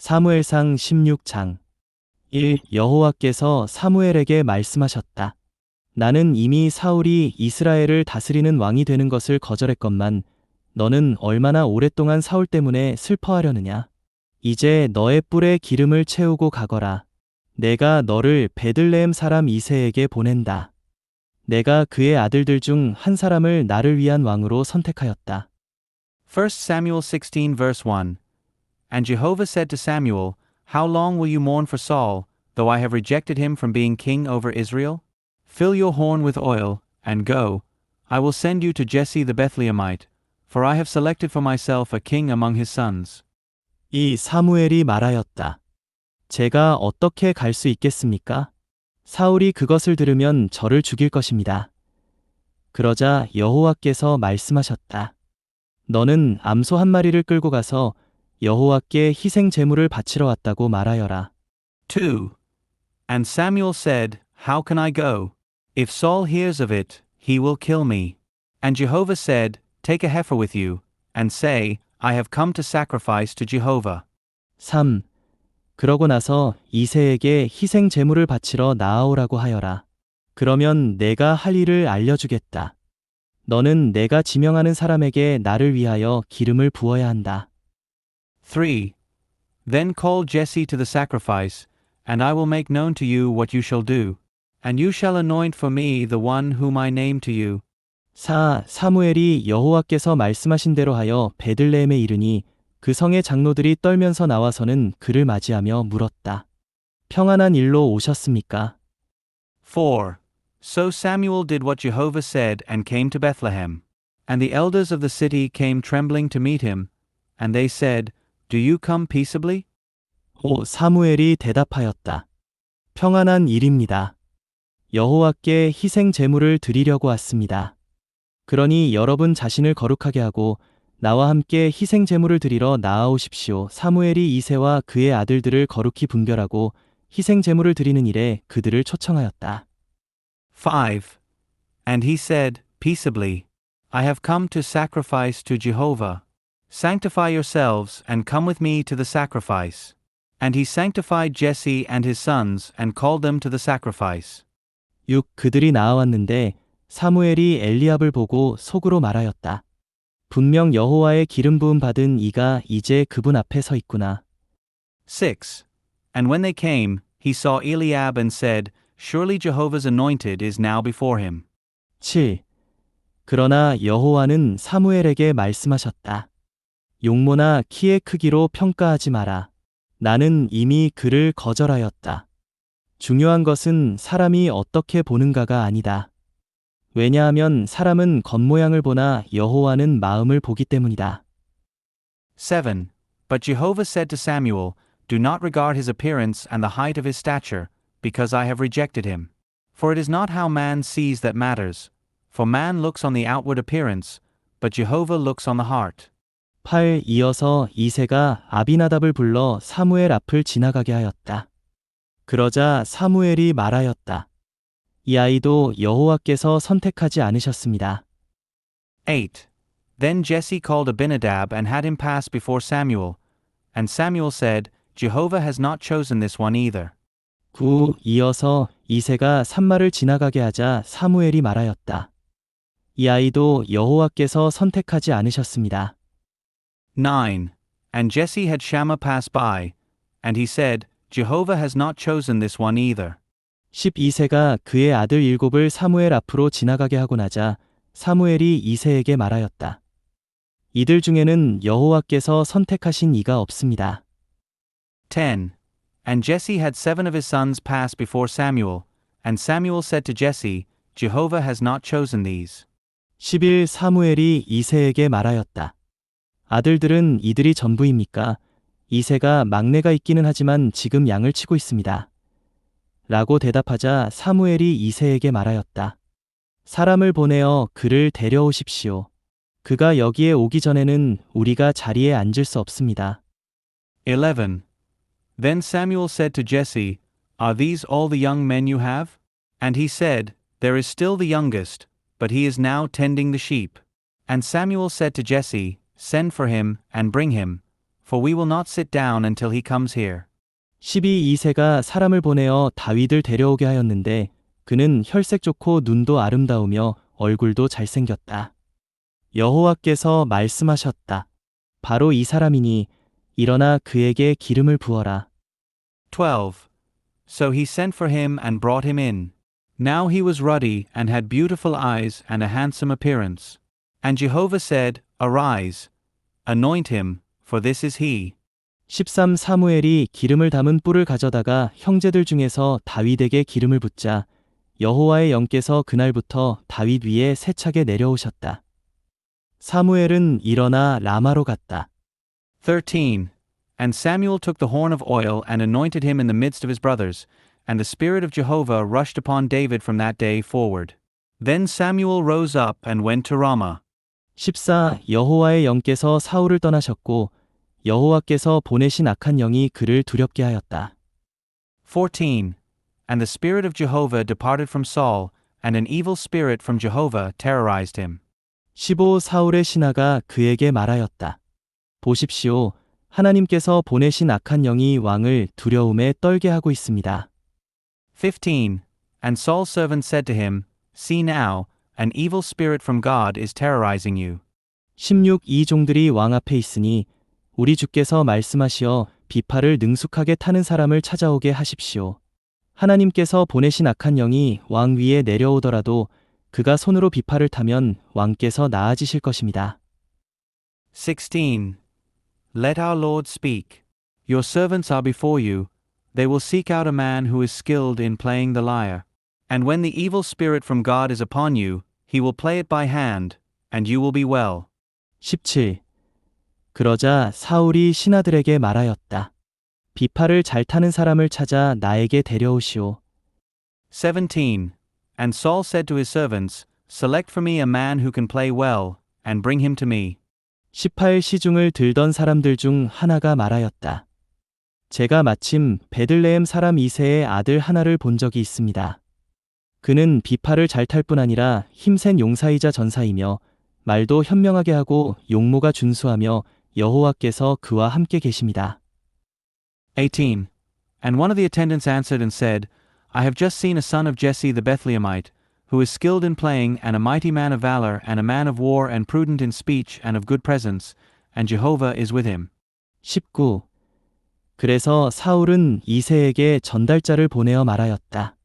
사무엘상 16장 1. 여호와께서 사무엘에게 말씀하셨다. 나는 이미 사울이 이스라엘을 다스리는 왕이 되는 것을 거절했건만 너는 얼마나 오랫동안 사울 때문에 슬퍼하려느냐. 이제 너의 뿔에 기름을 채우고 가거라. 내가 너를 베들레헴 사람 이새에게 보낸다. 내가 그의 아들들 중 한 사람을 나를 위한 왕으로 선택하였다. 1 Samuel 16 verse 1. And Jehovah said to Samuel, How long will you mourn for Saul, though I have rejected him from being king over Israel? Fill your horn with oil, and go. I will send you to Jesse the Bethlehemite, for I have selected for myself a king among his sons. 이 사무엘이 말하였다. 제가 어떻게 갈 수 있겠습니까? 사울이 그것을 들으면 저를 죽일 것입니다. 그러자 여호와께서 말씀하셨다. 너는 암소 한 마리를 끌고 가서 여호와께 희생 제물을 바치러 왔다고 말하여라. 2. And Samuel said, How can I go? If Saul hears of it, he will kill me. And Jehovah said, Take a heifer with you, and say, I have come to sacrifice to Jehovah. 3. 그러고 나서 이새에게 희생 제물을 바치러 나아오라고 하여라. 그러면 내가 할 일을 알려주겠다. 너는 내가 지명하는 사람에게 나를 위하여 기름을 부어야 한다. 3. Then call Jesse to the sacrifice, and I will make known to you what you shall do. And you shall anoint for me the one whom I name to you. 4. 사무엘이 여호와께서 말씀하신 대로 하여 베들레헴에 이르니 그 성의 장로들이 떨면서 나와서는 그를 맞이하며 물었다. 평안한 일로 오셨습니까? 4. So Samuel did what Jehovah said and came to Bethlehem. And the elders of the city came trembling to meet him, and they said, Do you come peaceably? 5. 사무엘이 대답하였다. 평안한 일입니다. 여호와께 희생 제물을 드리려고 왔습니다. 그러니 여러분 자신을 거룩하게 하고 나와 함께 희생 제물을 드리러 나아오십시오. 사무엘이 이새와 그의 아들들을 거룩히 분별하고 희생 제물을 드리는 일에 그들을 초청하였다. 5. And he said, Peaceably, I have come to sacrifice to Jehovah. Sanctify yourselves and come with me to the sacrifice. And he sanctified Jesse and his sons and called them to the sacrifice. 6. 그들이 나아왔는데 사무엘이 엘리압을 보고 속으로 말하였다. 분명 여호와의 기름 부음 받은 이가 이제 그분 앞에 서 있구나. 6. And when they came, he saw Eliab and said, Surely Jehovah's anointed is now before him. 7. 그러나 여호와는 사무엘에게 말씀하셨다. 용모나 키의 크기로 평가하지 마라. 나는 이미 그를 거절하였다. 중요한 것은 사람이 어떻게 보는가가 아니다. 왜냐하면 사람은 겉모양을 보나 여호와는 마음을 보기 때문이다. 7. But Jehovah said to Samuel, Do not regard his appearance and the height of his stature, because I have rejected him. For it is not how man sees that matters. For man looks on the outward appearance, but Jehovah looks on the heart. 8. 이어서 이새가 아비나답을 불러 사무엘 앞을 지나가게 하였다. 그러자 사무엘이 말하였다. 이 아이도 여호와께서 선택하지 않으셨습니다. 8. Then Jesse called Abinadab and had him pass before Samuel. And Samuel said, Jehovah has not chosen this one either. 9. 이어서 이새가 산마를 지나가게 하자 사무엘이 말하였다. 이 아이도 여호와께서 선택하지 않으셨습니다. 9. And Jesse had Shammah pass by, and he said, Jehovah has not chosen this one either. 12세가 그의 아들 7을 사무엘 앞으로 지나가게 하고 나자 사무엘이 이새에게 말하였다. 이들 중에는 여호와께서 선택하신 이가 없습니다. 10. And Jesse had 7 of his sons pass before Samuel, and Samuel said to Jesse, Jehovah has not chosen these. 11. 사무엘이 이새에게 말하였다. 아들들은 이들이 전부입니까? 이새가 막내가 있기는 하지만 지금 양을 치고 있습니다. 라고 대답하자 사무엘이 이새에게 말하였다. 사람을 보내어 그를 데려오십시오. 그가 여기에 오기 전에는 우리가 자리에 앉을 수 없습니다. 11. Then Samuel said to Jesse, Are these all the young men you have? And he said, There is still the youngest, but he is now tending the sheep. And Samuel said to Jesse, Send for him, and bring him. for we will not sit down until he comes here. 12:2세가 사람을 보내어 다윗을 데려오게 하였는데 그는 혈색 좋고 눈도 아름다우며 얼굴도 잘생겼다. 여호와께서 말씀하셨다. 바로 이 사람이니 일어나 그에게 기름을 부어라. 12. So he sent for him and brought him in. Now he was ruddy and had beautiful eyes and a handsome appearance. And Jehovah said, Arise, anoint him, for this is he. 13 사무엘이 기름을 담은 뿔을 가져다가 형제들 중에서 다윗에게 기름을 붓자 여호와의 영께서 그날부터 다윗 위에 세차게 내려오셨다. 사무엘은 일어나 라마로 갔다. 13. And Samuel took the horn of oil and anointed him in the midst of his brothers, and the Spirit of Jehovah rushed upon David from that day forward. Then Samuel rose up and went to Ramah. 14 여호와의 영께서 사울을 떠나셨고 여호와께서 보내신 악한 영이 그를 두렵게 하였다. 14. And the Spirit of Jehovah departed from Saul, and an evil spirit from Jehovah terrorized him. 15 사울의 신하가 그에게 말하였다. 보십시오. 하나님께서 보내신 악한 영이 왕을 두려움에 떨게 하고 있습니다. 15. And Saul's servant said to him, See now, an evil spirit from God is terrorizing you. 16 이 종들이 왕 앞에 있으니 우리 주께서 말씀하시어 비파를 능숙하게 타는 사람을 찾아오게 하십시오. 하나님께서 보내신 악한 영이 왕 위에 내려오더라도 그가 손으로 비파를 타면 왕께서 나아지실 것입니다. 16. Let our Lord speak. Your servants are before you. They will seek out a man who is skilled in playing the lyre. And when the evil spirit from God is upon you, he will play it by hand, and you will be well. 17 그러자 사울이 신하들에게 말하였다. 비파를 잘 타는 사람을 찾아 나에게 데려오시오. 17. And Saul said to his servants, Select for me a man who can play well, and bring him to me. 18 시중을 들던 사람들 중 하나가 말하였다. 제가 마침 베들레헴 사람 이새의 아들 하나를 본 적이 있습니다. 그는 비파를 잘 탈 뿐 아니라 힘센 용사이자 전사이며 말도 현명하게 하고 용모가 준수하며 여호와께서 그와 함께 계십니다. 18. And one of the attendants answered and said, I have just seen a son of Jesse the Bethlehemite, who is skilled in playing and a mighty man of valor and a man of war and prudent in speech and of good presence, and Jehovah is with him. 19 그래서 사울은 이새에게 전달자를 보내어 말하였다.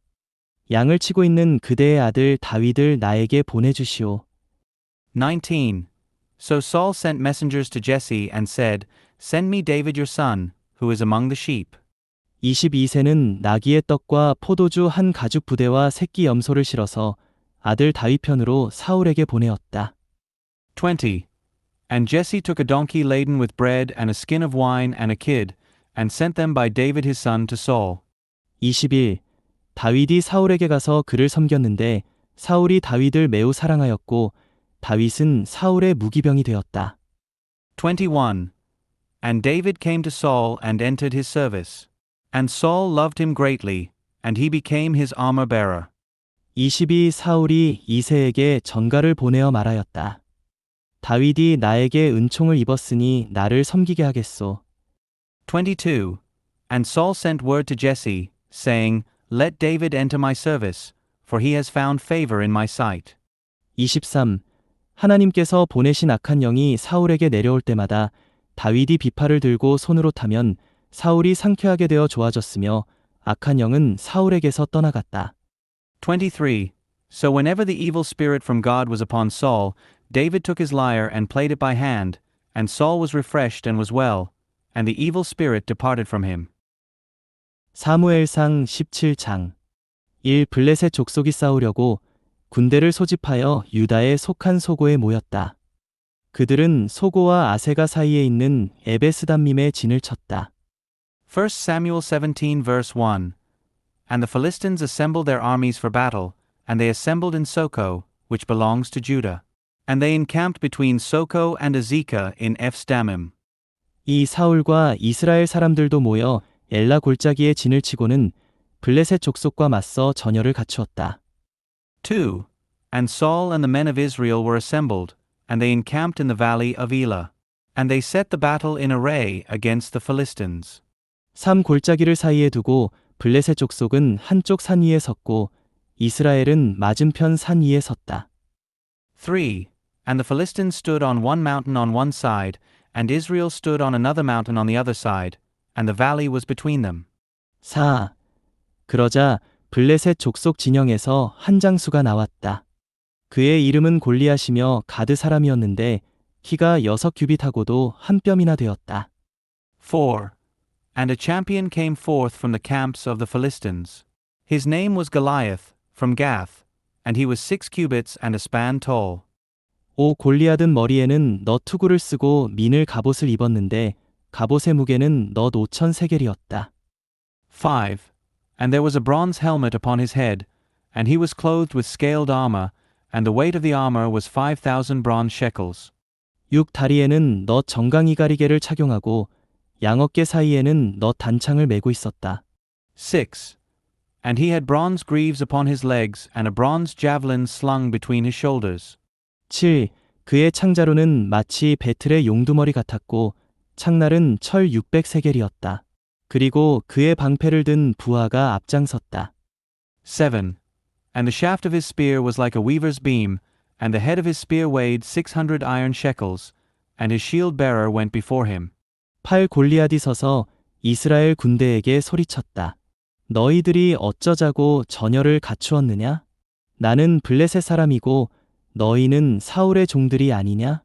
양을 치고 있는 그대의 아들 다윗을 나에게 보내주시오. 19. So Saul sent messengers to Jesse and said, Send me David your son, who is among the sheep. 22세는 나귀의 떡과 포도주 한 가죽 부대와 새끼 염소를 실어서 아들 다윗 편으로 사울에게 보내었다. 20. And Jesse took a donkey laden with bread and a skin of wine and a kid, and sent them by David his son to Saul. 21 다윗이 사울에게 가서 그를 섬겼는데 사울이 다윗을 매우 사랑하였고 다윗은 사울의 무기병이 되었다. 21. And David came to Saul and entered his service. And Saul loved him greatly, and he became his armor-bearer. 22 사울이 이새에게 전가를 보내어 말하였다. 다윗이 나에게 은총을 입었으니 나를 섬기게 하겠소. 22. And Saul sent word to Jesse, saying, Let David enter my service, for he has found favor in my sight. 23 하나님께서 보내신 악한 영이 사울에게 내려올 때마다 다윗이 비파를 들고 손으로 타면 사울이 상쾌하게 되어 좋아졌으며 악한 영은 사울에게서 떠나갔다. 23. So whenever the evil spirit from God was upon Saul, David took his lyre and played it by hand, and Saul was refreshed and was well, and the evil spirit departed from him. 사무엘상 17장 1 블레셋 족속이 싸우려고 군대를 소집하여 유다에 속한 소고에 모였다. 그들은 소고와 아세가 사이에 있는 에베스담밈에 진을 쳤다. 1 Samuel 17 verse 1. And the Philistines assembled their armies for battle, and they assembled in Soko, which belongs to Judah. And they encamped between Soko and Azekah in Ephsdammim. 이 사울과 이스라엘 사람들도 모여 엘라 골짜기에 진을 치고는 블레셋 족속과 맞서 전열을 갖추었다. 2. And Saul and the men of Israel were assembled, and they encamped in the valley of Elah. And they set the battle in array against the Philistines. 3 골짜기를 사이에 두고 블레셋 족속은 한쪽 산 위에 섰고 이스라엘은 맞은편 산 위에 섰다. 3. And the Philistines stood on one mountain on one side, and Israel stood on another mountain on the other side, and the valley was between them. 4. 그러자 블레셋 족속 진영에서 한 장수가 나왔다. 그의 이름은 골리앗이며 가드 사람이었는데 키가 6규빗하고도 한 뼘이나 되었다. 4. And a champion came forth from the camps of the Philistines. His name was Goliath, from Gath, and he was 6 cubits and a span tall. 5. 골리앗은 머리에는 넛 투구를 쓰고 민을 갑옷을 입었는데 갑옷의 무게는 넛 5천 세겔이었다. 5. And there was a bronze helmet upon his head, and he was clothed with scaled armor, and the weight of the armor was 5,000 bronze shekels. 6. 다리에는 넛 정강이 가리개를 착용하고 양어깨 사이에는 넛 단창을 메고 있었다. 6. And he had bronze greaves upon his legs, and a bronze javelin slung between his shoulders. 7. 그의 창자루는 마치 배틀의 용두머리 같았고 창날은 철 600세겔이었다. 그리고 그의 방패를 든 부하가 앞장섰다. 7. And the shaft of his spear was like a weaver's beam, and the head of his spear weighed 600 iron shekels, and his shield-bearer went before him. 8. 골리앗이 서서 이스라엘 군대에게 소리쳤다. 너희들이 어쩌자고 전열을 갖추었느냐? 나는 블레셋 사람이고 너희는 사울의 종들이 아니냐?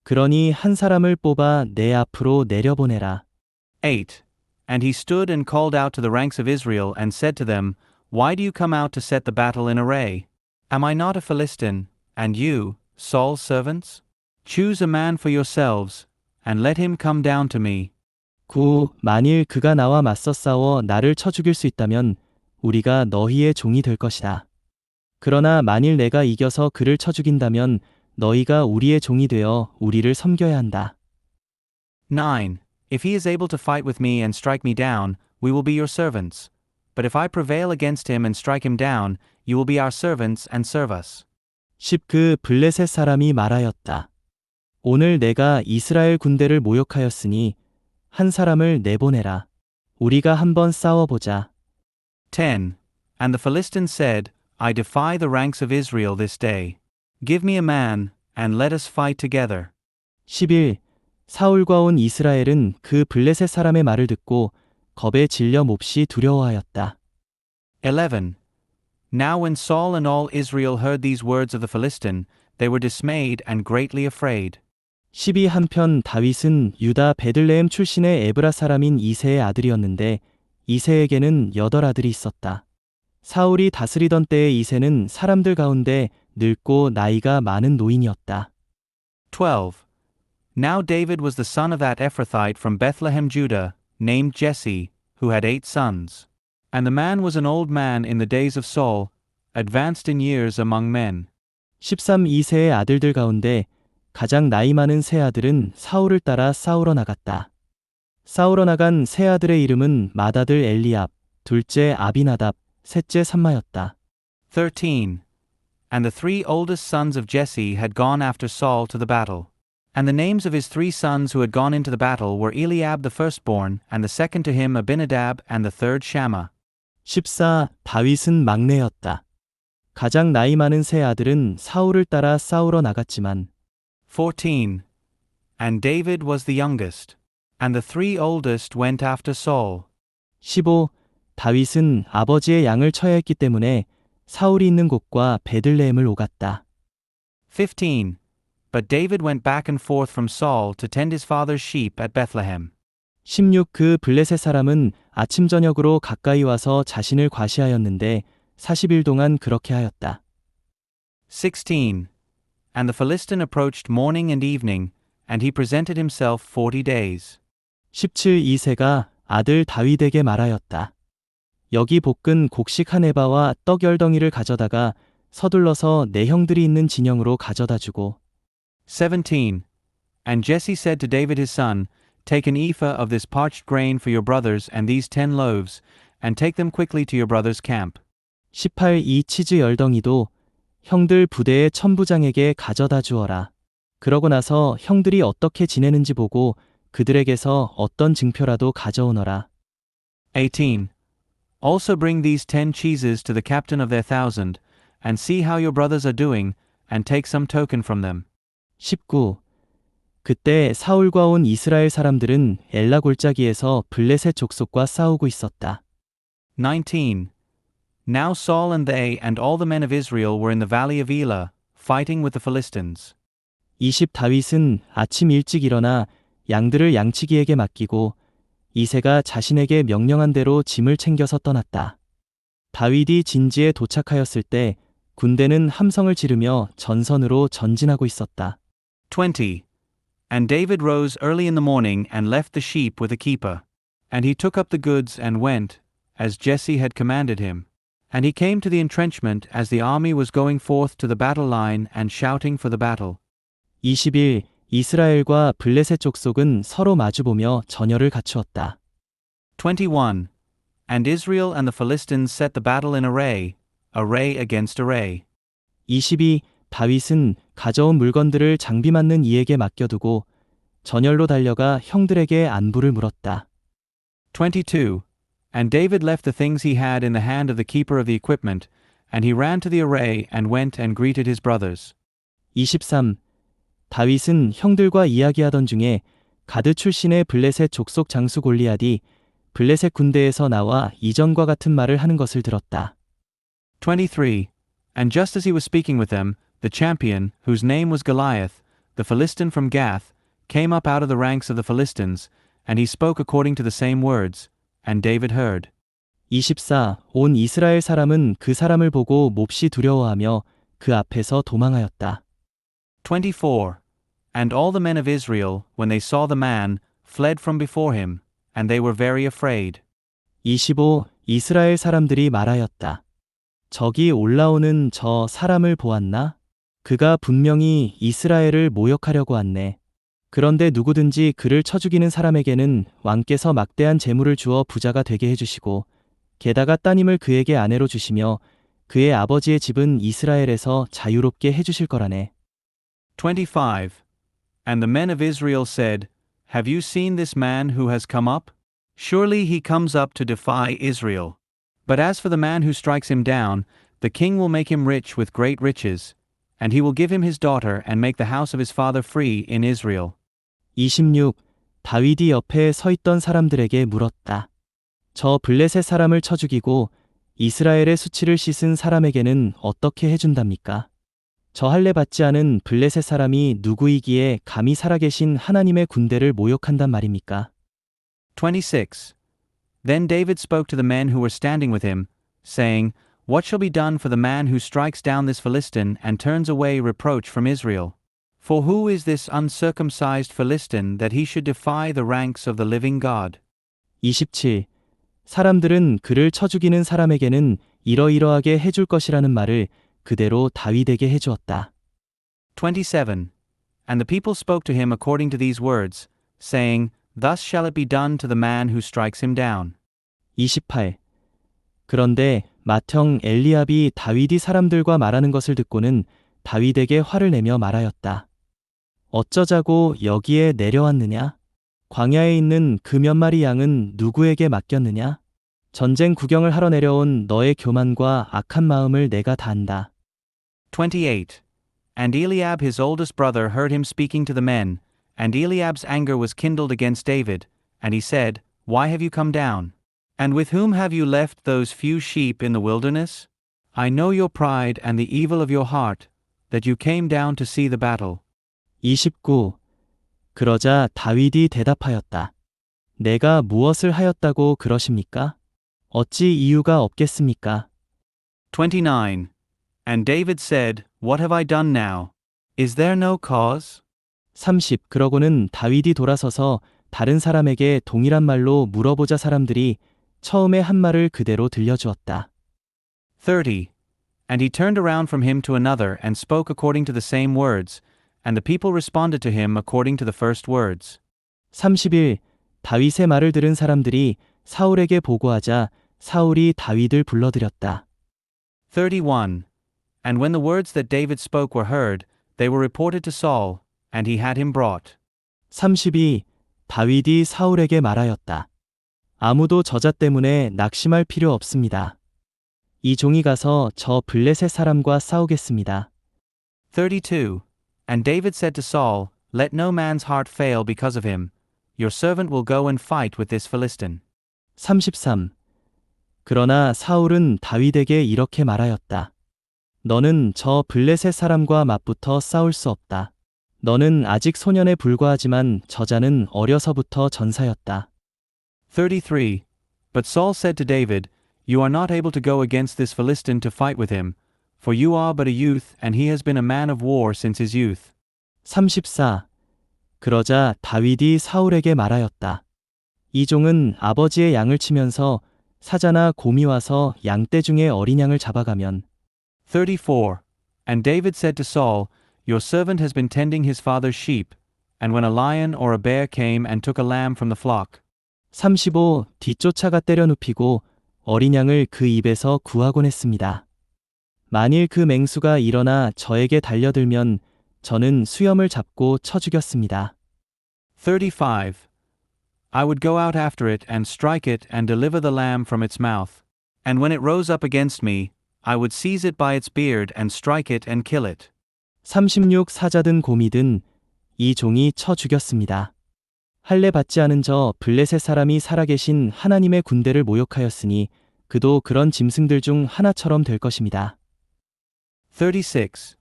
그러니 한 사람을 뽑아 내 앞으로 내려보내라. 8. And he stood and called out to the ranks of Israel, and said to them, Why do you come out to set the battle in array? Am I not a Philistine, and you, Saul's servants? Choose a man for yourselves, and let him come down to me. 9. 만일 그가 나와 맞서 싸워 나를 쳐 죽일 수 있다면 우리가 너희의 종이 될 것이다. 그러나 만일 내가 이겨서 그를 쳐 죽인다면 너희가 우리의 종이 되어 우리를 섬겨야 한다. 9. If he is able to fight with me and strike me down, we will be your servants. But if I prevail against him and strike him down, you will be our servants and serve us. 10. 그 블레셋 사람이 말하였다. 오늘 내가 이스라엘 군대를 모욕하였으니 한 사람을 내보내라. 우리가 한번 싸워보자. 10. And the Philistines said, I defy the ranks of Israel this day. Give me a man, and let us fight together. 11. 사울과 온 이스라엘은 그 블레셋 사람의 말을 듣고 겁에 질려 몹시 두려워하였다. 11. Now when Saul and all Israel heard these words of the Philistine, they were dismayed and greatly afraid. 12. 한편 다윗은 유다 베들레헴 출신의 에브라 사람인 이새의 아들이었는데 이새에게는 8 아들이 있었다. 사울이 다스리던 때의 이새는 사람들 가운데 늙고 나이가 많은 노인이었다. 12. Now David was the son of that Ephrathite from Bethlehem, Judah, named Jesse, who had 8 sons. And the man was an old man in the days of Saul, advanced in years among men. 13. 이새의 아들들 가운데 가장 나이 많은 세 아들은 사울을 따라 싸우러 나갔다. 싸우러 나간 세 아들의 이름은 맏아들 엘리압, 둘째 아비나답, 셋째 삼마였다. 13. And the 3 oldest sons of Jesse had gone after Saul to the battle. And the names of his 3 sons who had gone into the battle were Eliab the firstborn, and the second to him Abinadab, and the third Shammah. 14. 다윗은 막내였다. 가장 나이 많은 세 아들은 사울을 따라 싸우러 나갔지만 14. And David was the youngest. And the 3 oldest went after Saul. 15. 다윗은 아버지의 양을 쳐야 했기 때문에 사울이 있는 곳과 베들레헴을 오갔다. 15. But David went back and forth from Saul to tend his father's sheep at Bethlehem. 16. 그 블레셋 사람은 아침 저녁으로 가까이 와서 자신을 과시하였는데 40일 동안 그렇게 하였다. 16. And the Philistine approached morning and evening, and he presented himself 40 days. 17. 이새가 아들 다윗에게 말하였다. 여기 볶은 곡식 한 에바와 떡 10덩이를 가져다가 서둘러서 내 형들이 있는 진영으로 가져다 주고 17. And Jesse said to David his son, Take an ephah of this parched grain for your brothers and these 10 loaves, and take them quickly to your brother's camp. 18. 이 치즈 10덩이도 형들 부대의 천부장에게 가져다 주어라. 그러고 나서 형들이 어떻게 지내는지 보고 그들에게서 어떤 증표라도 가져오너라. 18. Also bring these 10 cheeses to the captain of their 1,000, and see how your brothers are doing, and take some token from them. 19. 그때 사울과 온 이스라엘 사람들은 엘라 골짜기에서 블레셋 족속과 싸우고 있었다. 19. Now Saul and they and all the men of Israel were in the valley of Elah, fighting with the Philistines. 20. 다윗은 아침 일찍 일어나 양들을 양치기에게 맡기고 이새가 자신에게 명령한 대로 짐을 챙겨서 떠났다. 다윗이 진지에 도착하였을 때 군대는 함성을 지르며 전선으로 전진하고 있었다. 20. And David rose early in the morning and left the sheep with a keeper. And he took up the goods and went, as Jesse had commanded him. And he came to the entrenchment as the army was going forth to the battle line and shouting for the battle. 21. 이스라엘과 블레셋 족속은 서로 마주보며 전열을 갖추었다. 21. And Israel and the Philistines set the battle in array, array against array. 22. 다윗은 가져온 물건들을 장비 맞는 이에게 맡겨두고 전열로 달려가 형들에게 안부를 물었다. 22. And David left the things he had in the hand of the keeper of the equipment, and he ran to the array and went and greeted his brothers. 23. 다윗은 형들과 이야기하던 중에 가드 출신의 블레셋 족속 장수 골리앗이 블레셋 군대에서 나와 이전과 같은 말을 하는 것을 들었다. 23. And just as he was speaking with them, the champion, whose name was Goliath, the Philistine from Gath, came up out of the ranks of the Philistines, and he spoke according to the same words, and David heard. 24. 온 이스라엘 사람은 그 사람을 보고 몹시 두려워하며 그 앞에서 도망하였다. 24. And all the men of Israel, when they saw the man, fled from before him, and they were very afraid. 25. 이스라엘 사람들이 말하였다. 적이 올라오는 저 사람을 보았나? 그가 분명히 이스라엘을 모욕하려고 왔네. 그런데 누구든지 그를 쳐 죽이는 사람에게는 왕께서 막대한 재물을 주어 부자가 되게 해주시고 게다가 따님을 그에게 아내로 주시며 그의 아버지의 집은 이스라엘에서 자유롭게 해주실 거라네. 25. And the men of Israel said, Have you seen this man who has come up? Surely he comes up to defy Israel. But as for the man who strikes him down, the king will make him rich with great riches, and he will give him his daughter and make the house of his father free in Israel. 26. 다윗이 옆에 서 있던 사람들에게 물었다. 저 블레셋 사람을 쳐 죽이고 이스라엘의 수치를 씻은 사람에게는 어떻게 해준답니까? 저 할례 받지 않은 블레셋 사람이 누구이기에 감히 살아계신 하나님의 군대를 모욕한단 말입니까? 26. Then David spoke to the men who were standing with him, saying, What shall be done for the man who strikes down this Philistine and turns away reproach from Israel? For who is this uncircumcised Philistine that he should defy the ranks of the living God? 27. 사람들은 그를 쳐 죽이는 사람에게는 이러이러하게 해줄 것이라는 말을 그대로 다윗에게 해주었다. 27. And the people spoke to him according to these words, saying, Thus shall it be done to the man who strikes him down. 28. 그런데 맏형 엘리압이 다윗이 사람들과 말하는 것을 듣고는 다윗에게 화를 내며 말하였다. 어쩌자고 여기에 내려왔느냐? 광야에 있는 그 몇 마리 양은 누구에게 맡겼느냐? 전쟁 구경을 하러 내려온 너의 교만과 악한 마음을 내가 다 안다. 28. And Eliab his oldest brother heard him speaking to the men, and Eliab's anger was kindled against David, and he said, Why have you come down? And with whom have you left those few sheep in the wilderness? I know your pride and the evil of your heart, that you came down to see the battle. 29. 그러자 다윗이 대답하였다. 내가 무엇을 하였다고 그러십니까? 어찌 이유가 없겠습니까? 29. And David said, What have I done now? Is there no cause? 30. 그러고는 다윗이 돌아서서 다른 사람에게 동일한 말로 물어보자 사람들이 처음에 한 말을 그대로 들려주었다. 30. And he turned around from him to another and spoke according to the same words, and the people responded to him according to the first words. 31. 다윗의 말을 들은 사람들이 사울에게 보고하자 사울이 다윗을 불러들였다. 31. And when the words that David spoke were heard, they were reported to Saul, and he had him brought. 32. 다윗이 사울에게 말하였다. 아무도 저자 때문에 낙심할 필요 없습니다. 이 종이 가서 저 블레셋 사람과 싸우겠습니다. 32. And David said to Saul, Let no man's heart fail because of him. Your servant will go and fight with this Philistine. 33. 그러나 사울은 다윗에게 이렇게 말하였다. 너는 저 블레셋 사람과 맞붙어 싸울 수 없다. 너는 아직 소년에 불과하지만 저자는 어려서부터 전사였다. 33. But Saul said to David, You are not able to go against this Philistine to fight with him, for you are but a youth, and he has been a man of war since his youth. 34. 그러자 다윗이 사울에게 말하였다. 이 종은 아버지의 양을 치면서 사자나 곰이 와서 양떼 중에 어린 양을 잡아가면 34. And David said to Saul, Your servant has been tending his father's sheep, and when a lion or a bear came and took a lamb from the flock. 35. 뒤쫓아가 때려 눕히고 어린 양을 그 입에서 구하곤 했습니다. 만일 그 맹수가 일어나 저에게 달려들면 저는 수염을 잡고 쳐 죽였습니다. 35. I would go out after it and strike it and deliver the lamb from its mouth. And when it rose up against me, I would seize it by its beard and strike it and kill it. 36. 사자든 곰이든 이 종이 쳐 죽였습니다. 할례 받지 않은 저 블레셋 사람이 살아계신 하나님의 군대를 모욕하였으니 그도 그런 짐승들 중 하나처럼 될 것입니다. 36.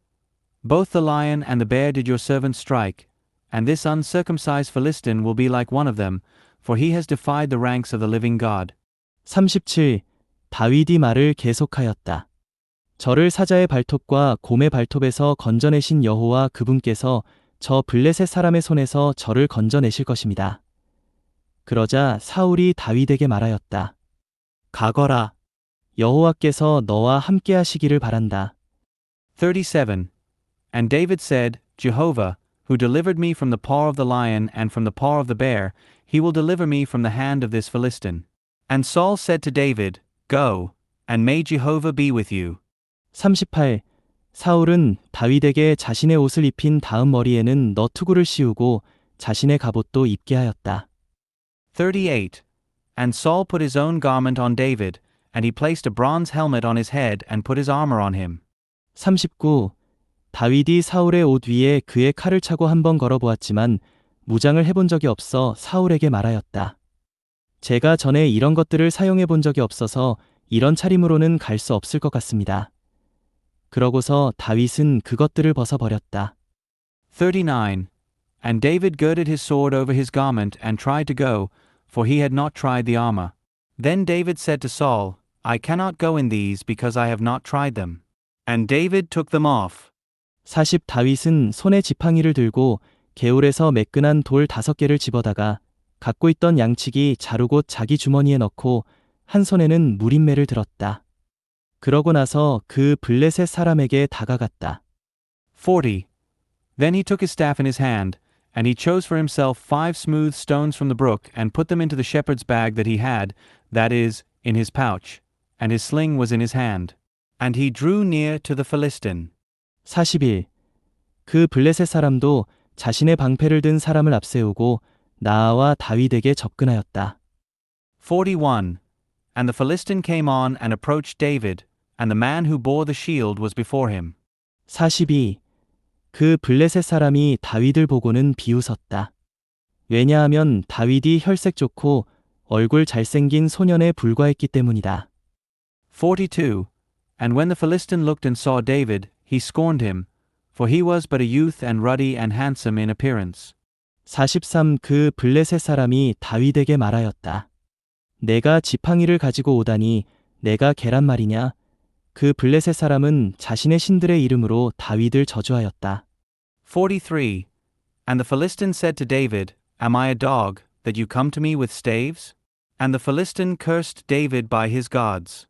Both the lion and the bear did your servant strike, and this uncircumcised Philistine will be like one of them, for he has defied the ranks of the living God. 37. 다윗이 말을 계속하였다. 저를 사자의 발톱과 곰의 발톱에서 건져내신 여호와 그분께서 저 블레셋 사람의 손에서 저를 건져내실 것입니다. 그러자 사울이 다윗에게 말하였다. 가거라. 여호와께서 너와 함께 하시기를 바란다. 37. And David said, Jehovah, who delivered me from the paw of the lion and from the paw of the bear, he will deliver me from the hand of this Philistine. And Saul said to David, Go, and may Jehovah be with you. 38. 사울은 다윗에게 자신의 옷을 입힌 다음 머리에는 너투구를 씌우고 자신의 갑옷도 입게 하였다. 38. And Saul put his own garment on David, and he placed a bronze helmet on his head and put his armor on him. 39. 다윗이 사울의 옷 위에 그의 칼을 차고 한번 걸어보았지만 무장을 해본 적이 없어 사울에게 말하였다. 제가 전에 이런 것들을 사용해 본 적이 없어서 이런 차림으로는 갈 수 없을 것 같습니다. 그러고서 다윗은 그것들을 벗어버렸다. 39. And David girded his sword over his garment and tried to go, for he had not tried the armor. Then David said to Saul, I cannot go in these because I have not tried them. And David took them off. 40. 다윗은 손에 지팡이를 들고 개울에서 매끈한 돌 5개를 집어다가 갖고 있던 양치기 자루곧 자기 주머니에 넣고 한 손에는 무림매를 들었다. 그러고 나서 그 블레셋 사람에게 다가갔다. 40. Then he took his staff in his hand, and he chose for himself 5 smooth stones from the brook and put them into the shepherd's bag that he had, that is, in his pouch, and his sling was in his hand. And he drew near to the Philistine. 41. 그 블레셋 사람도 자신의 방패를 든 사람을 앞세우고 나아와 다윗에게 접근하였다. 41. And the Philistine came on and approached David, and the man who bore the shield was before him. 42. 그 블레셋 사람이 다윗을 보고는 비웃었다. 왜냐하면 다윗이 혈색 좋고 얼굴 잘생긴 소년에 불과했기 때문이다. 42. And when the Philistine looked and saw David, he scorned him, for he was but a youth and ruddy and handsome in appearance. 43. 그 블레셋 사람이 다윗에게 말하였다. 내가 지팡이를 가지고 오다니 내가 계란말이냐? 그 블레셋 사람은 자신의 신들의 이름으로 다윗을 저주하였다. 43. And the Philistine said to David, Am I a dog, that you come to me with staves? And the Philistine cursed David by his gods.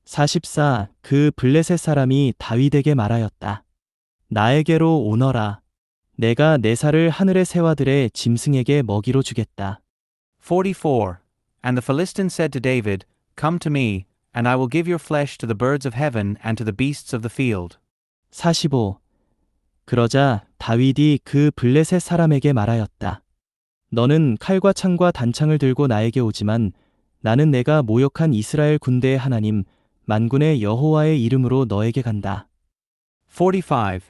44. 그 블레셋 사람이 다윗에게 말하였다. 나에게로 오너라. 내가 내 살을 하늘의 새와들의 짐승에게 먹이로 주겠다. 44. And the Philistine said to David, Come to me, and I will give your flesh to the birds of heaven and to the beasts of the field. 45. 그러자 다윗이 그 블레셋 사람에게 말하였다. 너는 칼과 창과 단창을 들고 나에게 오지만 나는 내가 모욕한 이스라엘 군대의 하나님 만군의 여호와의 이름으로 너에게 간다. 45.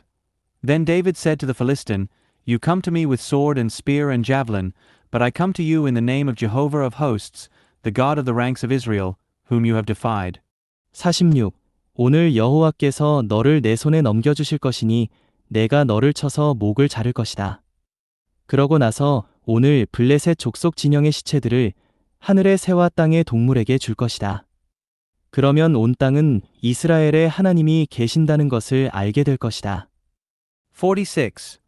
Then David said to the Philistine, You come to me with sword and spear and javelin, but I come to you in the name of Jehovah of hosts, the God of the ranks of Israel, whom you have defied. 46. 오늘 여호와께서 너를 내 손에 넘겨주실 것이니 내가 너를 쳐서 목을 자를 것이다. 그러고 나서 오늘 블레셋 족속 진영의 시체들을 하늘의 새와 땅의 동물에게 줄 것이다. 그러면 온 땅은 이스라엘의 하나님이 계신다는 것을 알게 될 것이다. 46.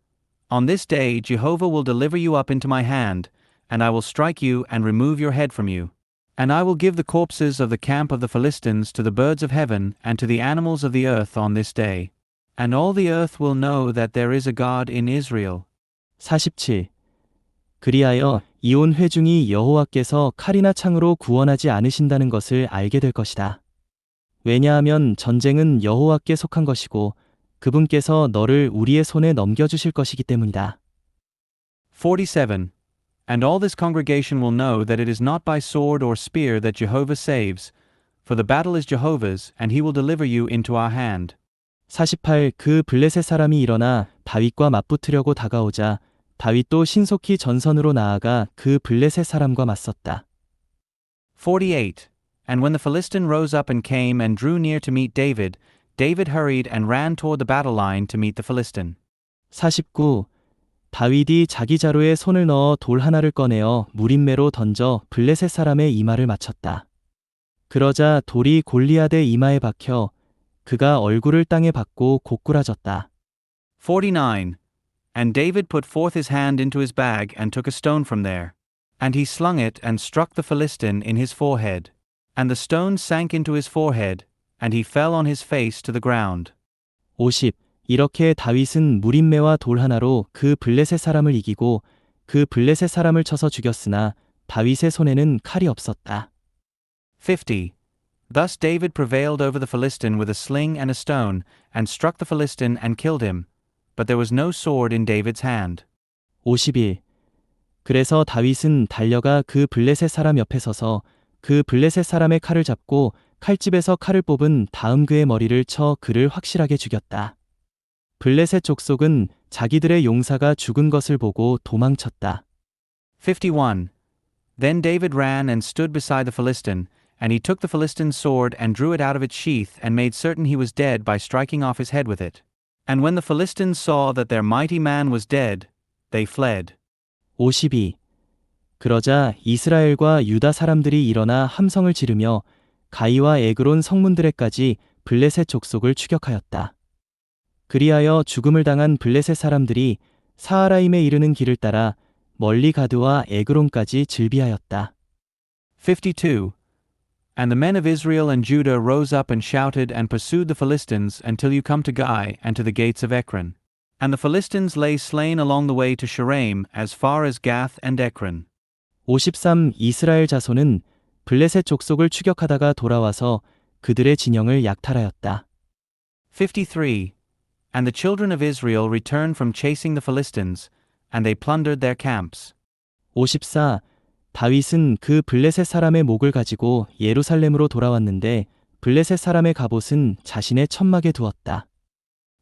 On this day Jehovah will deliver you up into my hand, and I will strike you and remove your head from you. And I will give the corpses of the camp of the Philistines to the birds of heaven and to the animals of the earth on this day. And all the earth will know that there is a God in Israel. 47. 그리하여 이온 회중이 여호와께서 칼이나 창으로 구원하지 않으신다는 것을 알게 될 것이다. 왜냐하면 전쟁은 여호와께 속한 것이고 그분께서 너를 우리의 손에 넘겨주실 것이기 때문이다. 47. And all this congregation will know that it is not by sword or spear that Jehovah saves, for the battle is Jehovah's, and he will deliver you into our hand. 48. 그 블레셋 사람이 일어나 다윗과 맞붙으려고 다가오자 다윗도 신속히 전선으로 나아가 그 블레셋 사람과 맞섰다. 48. And when the Philistine rose up and came and drew near to meet David, David hurried and ran toward the battle line to meet the Philistine. 49. 다윗이 자기 자루에 손을 넣어 돌 하나를 꺼내어 무림매로 던져 블레셋 사람의 이마를 맞췄다. 그러자 돌이 골리앗의 이마에 박혀 그가 얼굴을 땅에 박고 고꾸라졌다. 49. And David put forth his hand into his bag and took a stone from there. And he slung it and struck the Philistine in his forehead. And the stone sank into his forehead, and he fell on his face to the ground. 50. 이렇게 다윗은 무림매와 돌 하나로 그 블레셋 사람을 이기고 그 블레셋 사람을 쳐서 죽였으나 다윗의 손에는 칼이 없었다. 50. Thus David prevailed over the Philistine with a sling and a stone, and struck the Philistine and killed him. But there was no sword in David's hand. 51. 그래서 다윗은 달려가 그 블레셋 사람 옆에 서서 그 블레셋 사람의 칼을 잡고 칼집에서 칼을 뽑은 다음 그의 머리를 쳐 그를 확실하게 죽였다. 블레셋 족속은 자기들의 용사가 죽은 것을 보고 도망쳤다. 51. Then David ran and stood beside the Philistine, and he took the Philistine's sword and drew it out of its sheath and made certain he was dead by striking off his head with it. And when the Philistines saw that their mighty man was dead, they fled. 52. 그러자 이스라엘과 유다 사람들이 일어나 함성을 지르며 가이와 에그론 성문들에까지 블레셋 족속을 추격하였다. 그리하여 죽음을 당한 블레셋 사람들이 사하라임에 이르는 길을 따라 멀리 가드와 에그론까지 즐비하였다. 52. And the men of Israel and Judah rose up and shouted and pursued the Philistines until you come to Gai and to the gates of Ekron. And the Philistines lay slain along the way to Sharaim as far as Gath and Ekron. 53. 이스라엘 자손은 블레셋 족속을 추격하다가 돌아와서 그들의 진영을 약탈하였다. 53. And the children of Israel returned from chasing the Philistines, and they plundered their camps. 54. 다윗은 그 블레셋 사람의 목을 가지고 예루살렘으로 돌아왔는데 블레셋 사람의 갑옷은 자신의 천막에 두었다.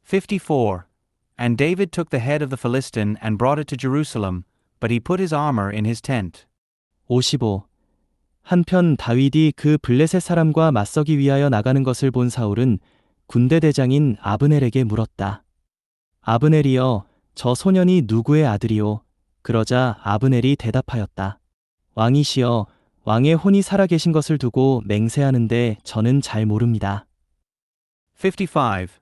54. And David took the head of the Philistine and brought it to Jerusalem, but he put his armor in his tent. 55. 한편 다윗이 그 블레셋 사람과 맞서기 위하여 나가는 것을 본 사울은 군대 대장인 아브넬에게 물었다. 아브넬이여, 저 소년이 누구의 아들이오? 그러자 아브넬이 대답하였다. 왕이시여, 왕의 혼이 살아계신 것을 두고 맹세하는데 저는 잘 모릅니다. 55.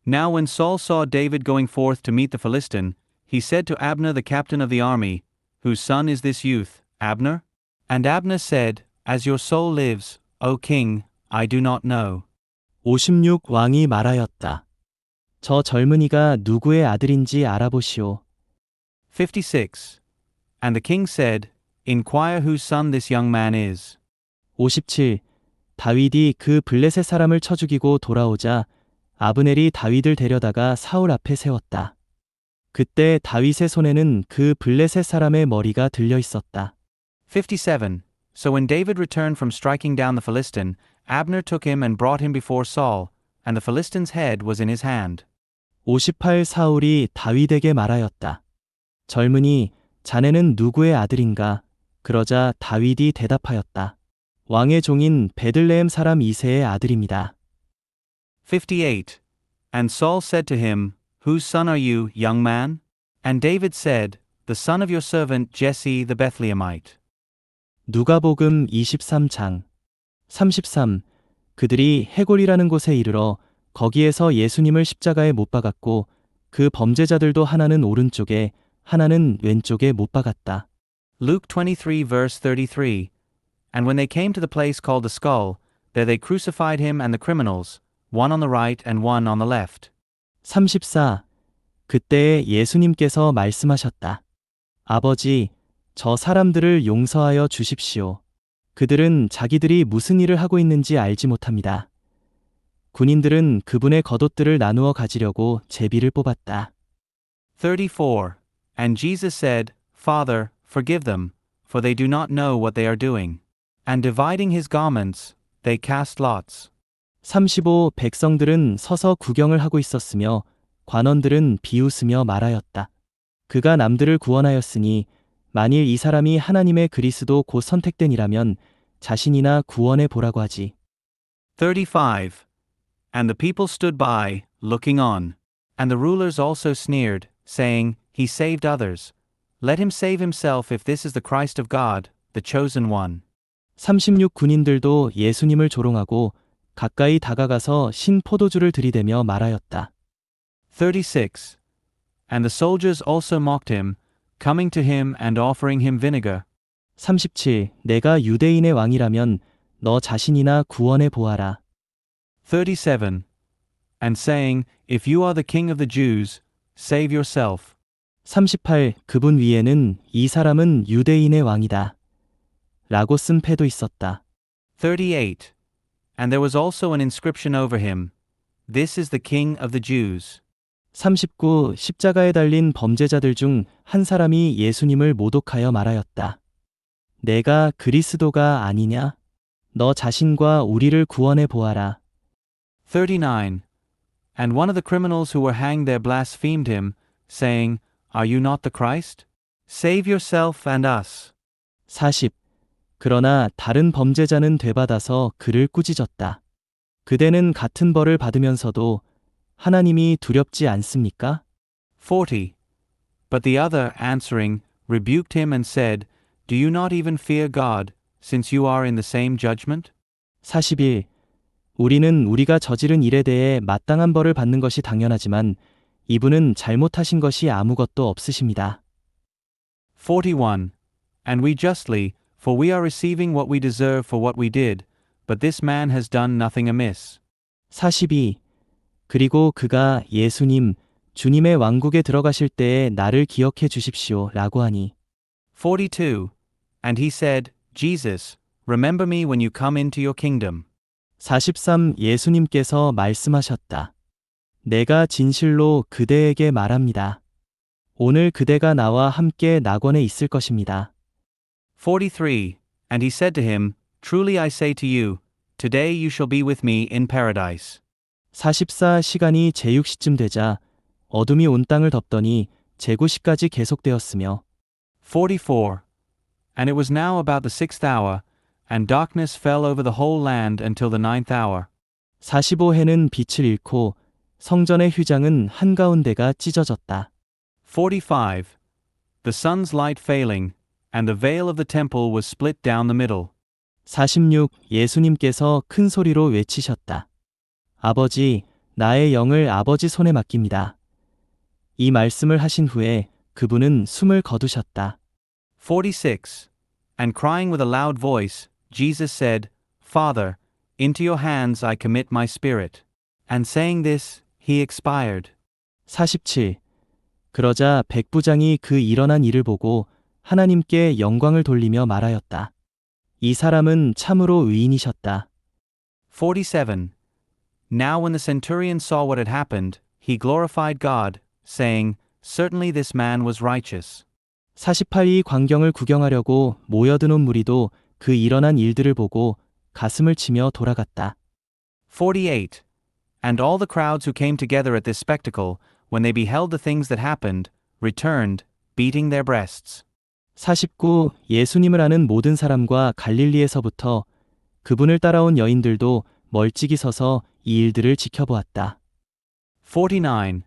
Now when Saul saw David going forth to meet the Philistine, he said to Abner the captain of the army, Whose son is this youth, Abner? And Abner said, As your soul lives, O king, I do not know. 56. 왕이 말하였다. 저 젊은이가 누구의 아들인지 알아보시오. 56. And the king said, Inquire whose son this young man is. 57. 다윗이 그 블레셋 사람을 쳐 죽이고 돌아오자 아브넬이 다윗을 데려다가 사울 앞에 세웠다. 그때 다윗의 손에는 그 블레셋 사람의 머리가 들려 있었다. 57. So when David returned from striking down the Philistine, Abner took him and brought him before Saul, and the Philistine's head was in his hand. 58 사울이 다윗에게 말하였다. 젊은이, 자네는 누구의 아들인가? 그러자 다윗이 대답하였다. 왕의 종인 베들레헴 사람 이새의 아들입니다. 58. And Saul said to him, Whose son are you, young man? And David said, The son of your servant Jesse the Bethlehemite. 누가복음 23장 33. 그들이 해골이라는 곳에 이르러 거기에서 예수님을 십자가에 못 박았고 그 범죄자들도 하나는 오른쪽에 하나는 왼쪽에 못 박았다. Luke 23 verse 33. And when they came to the place called the skull, there they crucified him and the criminals, one on the right and one on the left. 34. 그때에 예수님께서 말씀하셨다. 아버지, 저 사람들을 용서하여 주십시오. 그들은 자기들이 무슨 일을 하고 있는지 알지 못합니다. 군인들은 그분의 겉옷들을 나누어 가지려고 제비를 뽑았다. 34. And Jesus said, Father, forgive them, for they do not know what they are doing. And dividing his garments, they cast lots. 35. 백성들은 서서 구경을 하고 있었으며 관원들은 비웃으며 말하였다. 그가 남들을 구원하였으니 만일 이 사람이 하나님의 그리스도 곧 선택된 이라면 자신이나 구원해 보라고 하지. 35. And the people stood by, looking on. And the rulers also sneered, saying, He saved others. Let him save himself if this is the Christ of God, the chosen one. 36. 군인들도 예수님을 조롱하고 가까이 다가가서 신 포도주를 들이대며 말하였다. 36. And the soldiers also mocked him, coming to him and offering him vinegar. 37. 내가 유대인의 왕이라면 너 자신이나 구원해 보아라. 37. And saying, If you are the king of the Jews, save yourself. 38. 그분 위에는 이 사람은 유대인의 왕이다. 라고 쓴 패도 있었다. 38. And there was also an inscription over him, This is the king of the Jews. 39. 십자가에 달린 범죄자들 중 한 사람이 예수님을 모독하여 말하였다. 내가 그리스도가 아니냐? 너 자신과 우리를 구원해 보아라. 39. And one of the criminals who were hanged there blasphemed him, saying, Are you not the Christ? Save yourself and us. 40. 그러나 다른 범죄자는 되받아서 그를 꾸짖었다. 그대는 같은 벌을 받으면서도 하나님이 두렵지 않습니까? 40. But the other, answering, rebuked him and said, Do you not even fear God, since you are in the same judgment? 41. 우리는 우리가 저지른 일에 대해 마땅한 벌을 받는 것이 당연하지만 이분은 잘못하신 것이 아무것도 없으십니다. 41. And we justly, for we are receiving what we deserve for what we did, but this man has done nothing amiss. 42. 그리고 그가 예수님, 주님의 왕국에 들어가실 때에 나를 기억해 주십시오 라고 하니 42. And he said, Jesus, remember me when you come into your kingdom. 43. 예수님께서 말씀하셨다. 내가 진실로 그대에게 말합니다. 오늘 그대가 나와 함께 낙원에 있을 것입니다. 43. And he said to him, Truly I say to you, today you shall be with me in paradise. 44. 시간이 제6시쯤 되자 어둠이 온 땅을 덮더니 제9시까지 계속되었으며 44. And it was now about the 6th hour, and darkness fell over the whole land until the 9th hour. 45해는 빛을 잃고 성전의 휘장은 한가운데가 찢어졌다. 45. The sun's light failing, and the veil of the temple was split down the middle. 46. 예수님께서 큰 소리로 외치셨다. 아버지, 나의 영을 아버지 손에 맡깁니다. 이 말씀을 하신 후에 그분은 숨을 거두셨다. 46. And crying with a loud voice, Jesus said, Father, into your hands I commit my spirit. And saying this, he expired. 47. 그러자 백부장이 그 일어난 일을 보고 하나님께 영광을 돌리며 말하였다. 이 사람은 참으로 의인이셨다. 47. Now when the centurion saw what had happened, he glorified God, saying, Certainly this man was righteous. 48이 광경을 구경하려고 모여드는 무리도 그 일어난 일들을 보고 가슴을 치며 돌아갔다. 48. And all the crowds who came together at this spectacle, when they beheld the things that happened, returned, beating their breasts. 49. 예수님을 아는 모든 사람과 갈릴리에서부터 그분을 따라온 여인들도 멀찍이 서서 이 일들을 지켜보았다. 49.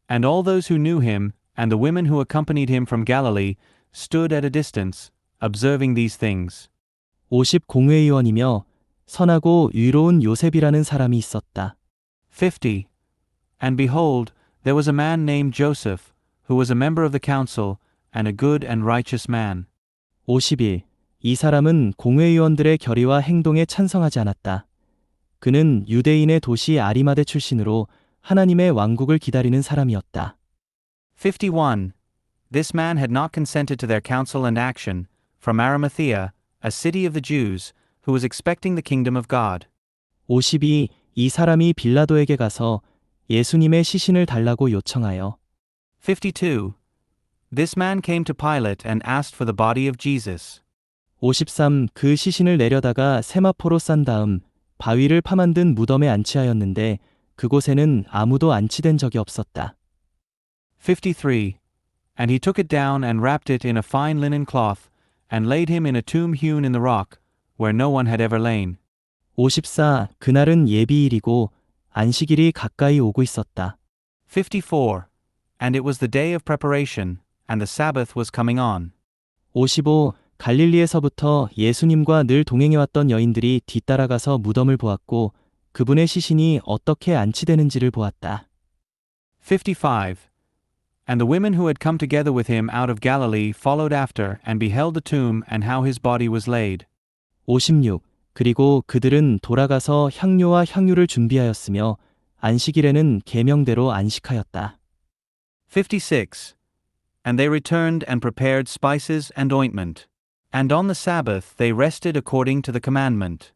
And all those who knew him, and the women who accompanied him from Galilee, stood at a distance, observing these things. 50. 공회의원이며 선하고 의로운 요셉이라는 사람이 있었다. 50. And behold, there was a man named Joseph, who was a member of the council, and a good and righteous man. 51. 이 사람은 공회의원들의 결의와 행동에 찬성하지 않았다. 그는 유대인의 도시 아리마대 출신으로 하나님의 왕국을 기다리는 사람이었다. 51. This man had not consented to their counsel and action, from Arimathea, a city of the Jews, who was expecting the kingdom of God. 52. 이 사람이 빌라도에게 가서 예수님의 시신을 달라고 요청하여 52. This man came to Pilate and asked for the body of Jesus. 53. 그 시신을 내려다가 세마포로 싼 다음 바위를 파만든 무덤에 안치하였는데 그곳에는 아무도 안치된 적이 없었다. 53. And he took it down and wrapped it in a fine linen cloth, and laid him in a tomb hewn in the rock, where no one had ever lain. 54. 그날은 예비일이고 안식일이 가까이 오고 있었다. 54. And it was the day of preparation, and the Sabbath was coming on. 55. 갈릴리에서부터 예수님과 늘 동행해왔던 여인들이 뒤따라가서 무덤을 보았고 그분의 시신이 어떻게 안치되는지를 보았다. 55. And the women who had come together with him out of Galilee followed after and beheld the tomb and how his body was laid. 56. 그리고 그들은 돌아가서 향료와 향유를 준비하였으며 안식일에는 계명대로 안식하였다. 56. And they returned and prepared spices and ointment. And on the Sabbath they rested according to the commandment.